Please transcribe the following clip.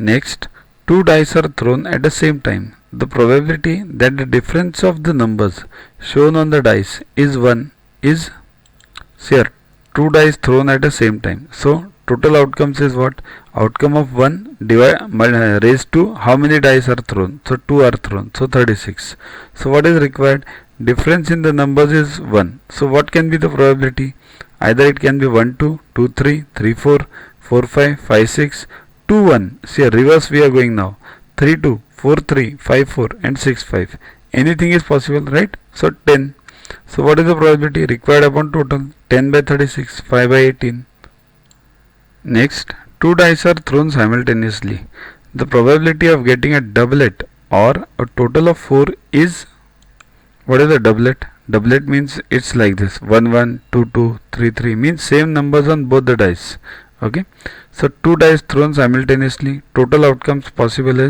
Next, two dice are thrown at the same time. The probability that the difference of the numbers shown on the dice is 1 is, here, two dice thrown at the same time. So total outcomes is what? Outcome of 1 raised to how many dice are thrown? So 2 are thrown. So 36. So what is required? Difference in the numbers is 1. So what can be the probability? Either it can be 1 2, 2 3, 3 4, 4 5, 5 6, 2 1. See, reverse we are going now. 3 2, 4 3, 5 4 and 6 5. Anything is possible, right? So 10. So what is the probability required upon total? 10 by 36, 5 by 18. Next, two dice are thrown simultaneously. The probability of getting a doublet or a total of 4 is, what is a doublet? Doublet means it's like this: 1 1, 2 2, 3 3, means same numbers on both the dice. Okay, so two dice thrown simultaneously, total outcomes possible is